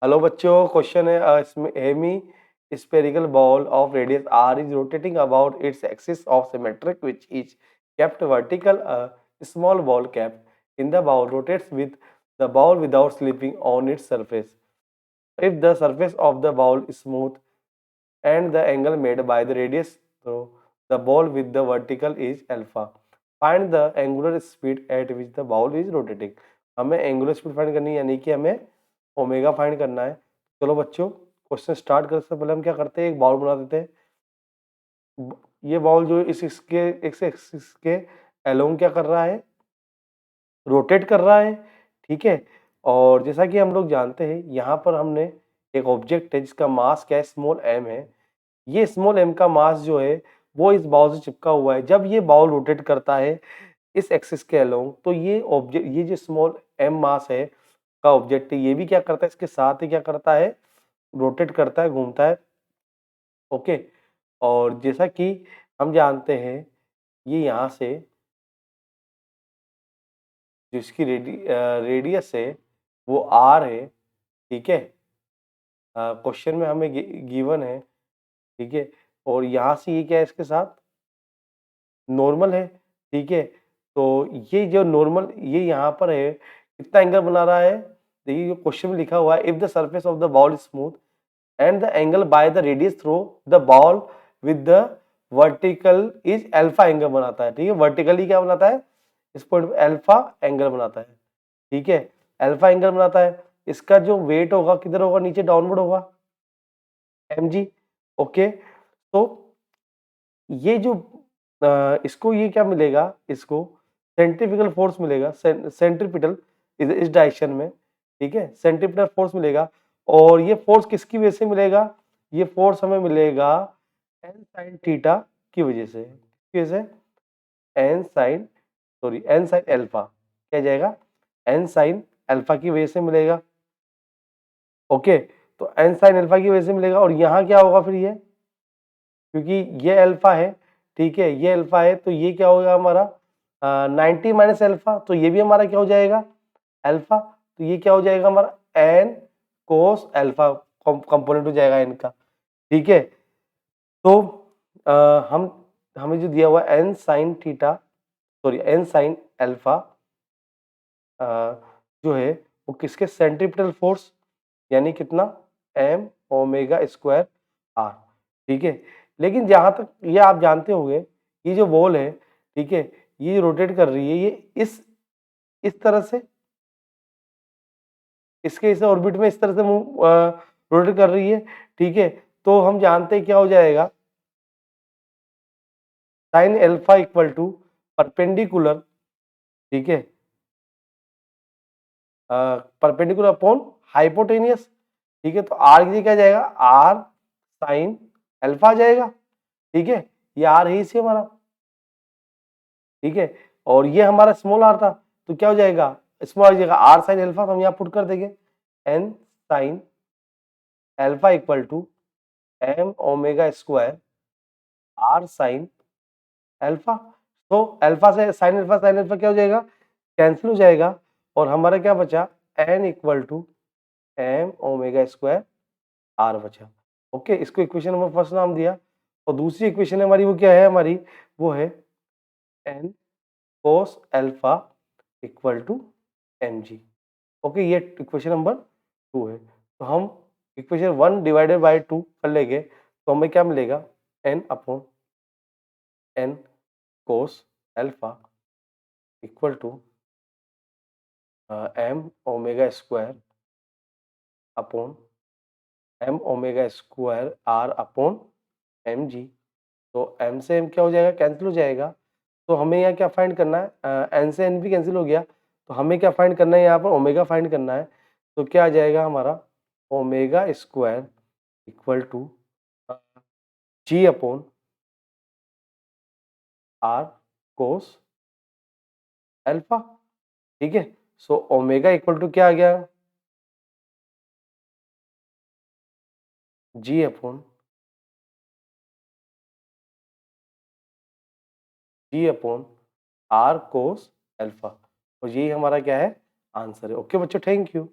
Hello बच्चों, question है इसमें Hemy spherical ball of radius r is rotating about its axis of symmetric which is kept vertical. A small ball cap in the ball rotates with the ball without slipping on its surface. If the surface of the ball is smooth and the angle made by the radius through the ball with the vertical is alpha, find the angular speed at which the ball is rotating. हमें angular speed find करनी है, यानी कि हमें omega find करना है। चलो बच्चों, क्वेश्चन स्टार्ट करने से पहले हम क्या करते हैं, एक बॉल बना देते हैं। ये बॉल जो इस इसके एक्सिस के अलोंग क्या कर रहा है, रोटेट कर रहा है, ठीक है। और जैसा कि हम लोग जानते हैं, यहाँ पर हमने एक ऑब्जेक्ट है जिसका मास क्या है, स्मॉल एम है। ये स्मॉल एम का मास जो है वो इस बॉल से चिपका हुआ है। जब ये बॉल रोटेट करता है इस एक्सिस के अलोंग, तो ये ऑब्जेक्ट, ये जो स्मॉल एम मास है का ऑब्जेक्ट है, ये भी क्या करता है, इसके साथ ही क्या करता है, रोटेट करता है, घूमता है। ओके। और जैसा कि हम जानते हैं, ये यहाँ से जिसकी रेडियस है वो आर है, ठीक है। क्वेश्चन में हमें गिवन है, ठीक है। और यहाँ से ये क्या है, इसके साथ नॉर्मल है, ठीक है। तो ये जो नॉर्मल ये यहाँ पर है, कितना एंगल बना रहा है, देखिए जो क्वेश्चन में लिखा हुआ है, if the surface of the ball is smooth and the angle by the radius through the ball with the vertical is alpha angle बनाता है, ठीक है। वर्टिकली क्या बनाता है, इस पॉइंट पे अल्फा एंगल बनाता है, ठीक है। अल्फा एंगल बनाता है, इसका जो वेट होगा किधर होगा, नीचे डाउनवर्ड होगा, mg। ओके। तो ये जो इसको ये क्या मिलेगा, इसको सेंट्रीफ्यूगल फोर्स मिलेगा, सेंट्रीपिटल इस डायरेक्शन में, ठीक है, सेंट्रीपिटल फोर्स मिलेगा। और ये फोर्स किसकी वजह से मिलेगा, ये फोर्स हमें मिलेगा एन साइन थीटा की वजह से, किसकी वजह से, एन साइन अल्फा, क्या जाएगा, एन साइन अल्फा की वजह से मिलेगा। ओके। तो एन साइन अल्फा की वजह से मिलेगा। और यहाँ क्या होगा फिर, ये क्योंकि ये अल्फा है, ठीक है, ये अल्फा है, तो ये क्या होगा हमारा 90 माइनस अल्फा, तो ये भी हमारा क्या हो जाएगा, अल्फा। तो ये क्या हो जाएगा हमारा एन कोस अल्फा कंपोनेंट हो जाएगा इनका, ठीक है। तो हम हमें जो दिया हुआ N sine theta, sorry N sine alpha जो है वो किसके, सेंट्रीपिटल फोर्स, यानी कितना, एम ओमेगा स्क्वायर आर, ठीक है। लेकिन जहां तक ये आप जानते होंगे, ये जो बॉल है, ठीक है, ये रोटेट कर रही है, ये इस तरह से, इसके इस ऑर्बिट में इस तरह से रोटेट कर रही है, ठीक है। तो हम जानते हैं क्या हो जाएगा, sine alpha equal to perpendicular, ठीक है, परपेंडिकुलर अपॉन हाइपोटेनियस, ठीक है। तो आर की जगह क्या जाएगा, आर साइन अल्फा जाएगा, ठीक है। ये आर है इसी हमारा, ठीक है। और ये हमारा स्मॉल आर था, तो क्या हो जाएगा, स्मॉल की जगह आर साइन अल्फा, तो हम यहाँ पुट कर देंगे N sine alpha equal to M omega square R sine alpha. तो अल्फा से साइन अल्फा क्या हो जाएगा, कैंसिल हो जाएगा। और हमारा क्या बचा, N equal to M omega square R बचा। ओके, इसको इक्वेशन नंबर फर्स्ट नाम दिया। और दूसरी इक्वेशन हमारी वो क्या है, हमारी वो है N cos alpha equal to M G. Okay, ये इक्वेशन नंबर 2 है। तो हम इक्वेशन 1 डिवाइडेड बाय 2 कर लेंगे, तो हमें क्या मिलेगा, N upon N cos alpha equal to M omega square upon M omega square R upon M G. तो एम से एम क्या हो जाएगा, कैंसिल हो जाएगा। तो हमें यहाँ क्या फाइंड करना है, एन से एन भी कैंसिल हो गया, तो हमें क्या फाइंड करना है, यहाँ पर ओमेगा फाइंड करना है। तो क्या आ जाएगा हमारा, omega square equal to G upon R cos alpha, ठीक है। सो ओमेगा इक्वल टू क्या आ गया, G upon R cos alpha. और यही हमारा क्या है, आंसर है। ओके बच्चों, थैंक यू।